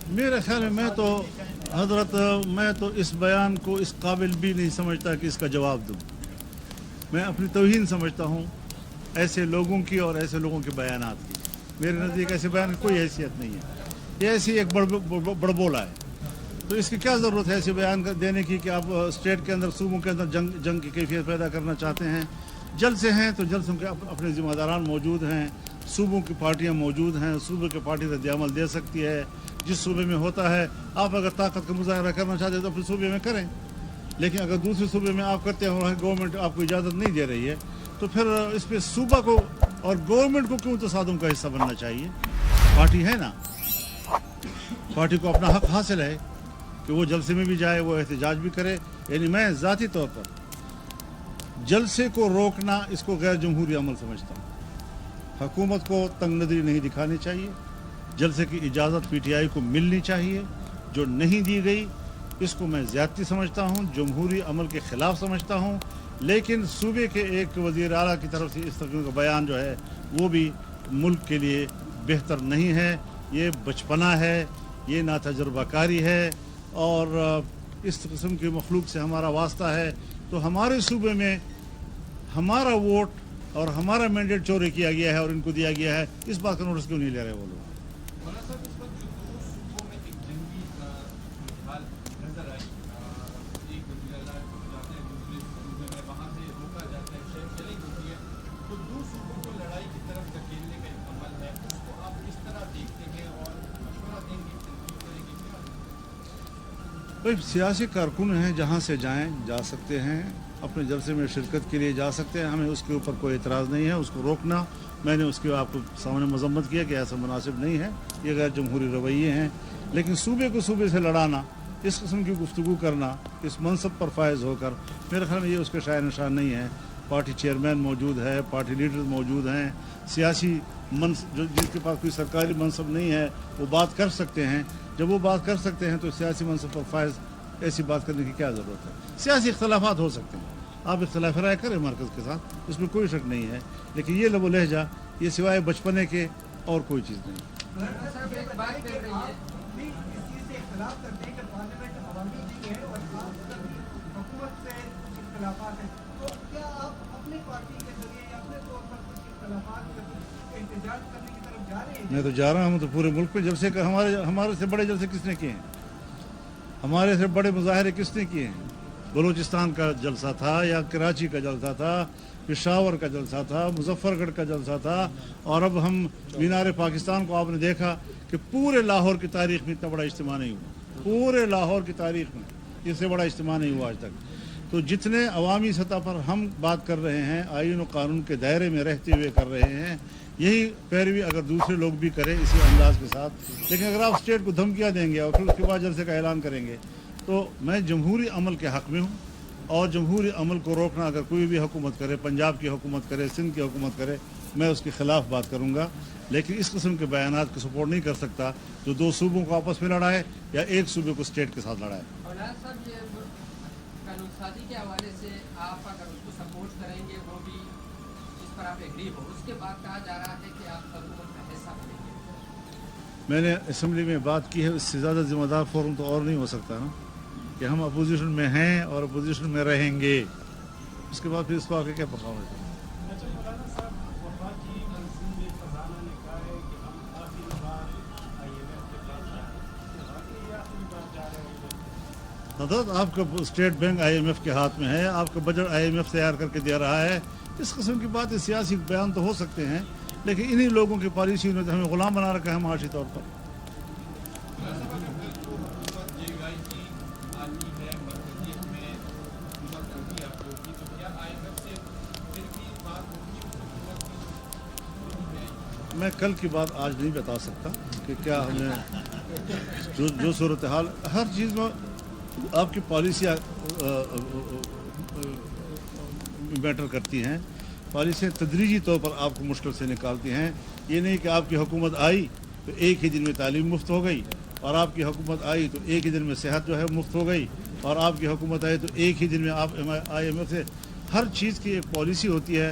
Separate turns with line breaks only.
میرے خیال میں حضرت میں تو اس بیان کو اس قابل بھی نہیں سمجھتا کہ اس کا جواب دوں. میں اپنی توہین سمجھتا ہوں ایسے لوگوں کی اور ایسے لوگوں کے بیانات کی. میرے نزدیک ایسے بیان کی کوئی حیثیت نہیں ہے. یہ ایسی ایک بڑبولا ہے. تو اس کی کیا ضرورت ہے ایسے بیان دینے کی کہ آپ اسٹیٹ کے اندر صوبوں کے اندر جنگ کی کیفیت پیدا کرنا چاہتے ہیں. جلسے ہیں تو جلسوں کے اپنے ذمہ داران موجود ہیں, صوبوں کی پارٹیاں موجود ہیں, صوبے کی پارٹی رد عمل دے سکتی ہے جس صوبے میں ہوتا ہے. آپ اگر طاقت کا مظاہرہ کرنا چاہتے ہیں تو اپنے صوبے میں کریں, لیکن اگر دوسرے صوبے میں آپ کرتے ہیں اور گورنمنٹ آپ کو اجازت نہیں دے رہی ہے تو پھر اس پہ صوبہ کو اور گورنمنٹ کو کیوں تصادم کا حصہ بننا چاہیے؟ پارٹی ہے نا, پارٹی کو اپنا حق حاصل ہے کہ وہ جلسے میں بھی جائے, وہ احتجاج بھی کرے. یعنی میں ذاتی طور پر جلسے کو روکنا اس کو غیر جمہوری عمل سمجھتا ہوں. حکومت کو تنگ نظری نہیں دکھانی چاہیے. جلسے کی اجازت پی ٹی آئی کو ملنی چاہیے. جو نہیں دی گئی اس کو میں زیادتی سمجھتا ہوں, جمہوری عمل کے خلاف سمجھتا ہوں. لیکن صوبے کے ایک وزیر اعلیٰ کی طرف سے اس طرح کا بیان جو ہے وہ بھی ملک کے لیے بہتر نہیں ہے. یہ بچپنا ہے, یہ ناتجربہ کاری ہے, اور اس قسم کی مخلوق سے ہمارا واسطہ ہے. تو ہمارے صوبے میں ہمارا ووٹ اور ہمارا مینڈیٹ چوری کیا گیا ہے اور ان کو دیا گیا ہے, اس بات کا نوٹس کیوں نہیں لے رہے وہ لوگ؟ سیاسی کارکن ہیں, جہاں سے جائیں جا سکتے ہیں, اپنے جلسے میں شرکت کے لیے جا سکتے ہیں. ہمیں اس کے اوپر کوئی اعتراض نہیں ہے. اس کو روکنا, میں نے اس کی آپ کو سامنے مذمت کیا کہ ایسا مناسب نہیں ہے, یہ غیر جمہوری رویے ہیں. لیکن صوبے کو صوبے سے لڑانا, اس قسم کی گفتگو کرنا اس منصب پر فائز ہو کر, میرے خیال میں یہ اس کے شاعر نشان نہیں ہے. پارٹی چیئرمین موجود ہے, پارٹی لیڈر موجود ہیں, سیاسی جس کے پاس کوئی سرکاری منصب نہیں ہے وہ بات کر سکتے ہیں. جب وہ بات کر سکتے ہیں تو سیاسی منصب پر فائز ایسی بات کرنے کی کیا ضرورت ہے؟ سیاسی اختلافات ہو سکتے ہیں, آپ اختلاف رائے کریں مرکز کے ساتھ, اس میں کوئی شک نہیں ہے. لیکن یہ لب و لہجہ یہ سوائے بچپنے کے اور کوئی چیز نہیں. میں تو جا رہا ہوں تو پورے ملک پہ جلسے کا, ہمارے سے بڑے جلسے کس نے کیے ہیں؟ ہمارے سے بڑے مظاہرے کس نے کیے ہیں؟ بلوچستان کا جلسہ تھا, یا کراچی کا جلسہ تھا, پشاور کا جلسہ تھا, مظفر گڑھ کا جلسہ تھا, اور اب ہم مینار پاکستان کو آپ نے دیکھا کہ پورے لاہور کی تاریخ میں اتنا بڑا اجتماع نہیں ہوا. پورے لاہور کی تاریخ میں اس سے بڑا اجتماع نہیں ہوا آج تک. تو جتنے عوامی سطح پر ہم بات کر رہے ہیں, آئین و قانون کے دائرے میں رہتے ہوئے کر رہے ہیں, یہی پیروی اگر دوسرے لوگ بھی کریں اسی انداز کے ساتھ. لیکن اگر آپ اسٹیٹ کو دھمکیاں دیں گے اور پھر اس کے بعد جلسے کا اعلان کریں گے, تو میں جمہوری عمل کے حق میں ہوں, اور جمہوری عمل کو روکنا اگر کوئی بھی حکومت کرے, پنجاب کی حکومت کرے, سندھ کی حکومت کرے, میں اس کے خلاف بات کروں گا. لیکن اس قسم کے بیانات کو سپورٹ نہیں کر سکتا جو دو صوبوں کو آپس میں لڑائے یا ایک صوبے کو اسٹیٹ کے ساتھ لڑائے.
قانون سازی کے حوالے سے آپ اگر اس کو سپورٹ کریں گے, وہ بھی اس پر آپ ایگری ہو, اس کے بعد کہا جا رہا ہے کہ آپ حکومت کا حصہ بنیں گے.
میں نے اسمبلی میں بات کی ہے, اس سے زیادہ ذمہ دار فورم تو اور نہیں ہو سکتا نا, کہ ہم اپوزیشن میں ہیں اور اپوزیشن میں رہیں گے. اس کے بعد پھر اس کو آگے کیا پرفارمنس ہے؟ حضرت آپ کا State Bank I M F کے ہاتھ میں ہے, آپ کا بجٹ آئی ایم ایف تیار کر کے دے رہا ہے. اس قسم کی باتیں سیاسی بیان تو ہو سکتے ہیں, لیکن انہی لوگوں کی پالیسی نے تو ہمیں غلام بنا رکھا ہے معاشی طور پر. میں کل کی بات آج نہیں بتا سکتا کہ کیا ہمیں جو صورتحال, ہر چیز میں آپ کی پالیسیاں میٹر کرتی ہیں. پالیسیاں تدریجی طور پر آپ کو مشکل سے نکالتی ہیں. یہ نہیں کہ آپ کی حکومت آئی تو ایک ہی دن میں تعلیم مفت ہو گئی, اور آپ کی حکومت آئی تو ایک ہی دن میں صحت جو ہے مفت ہو گئی, اور آپ کی حکومت آئی تو ایک ہی دن میں آپ آئی ایم ایف سے. ہر چیز کی ایک پالیسی ہوتی ہے,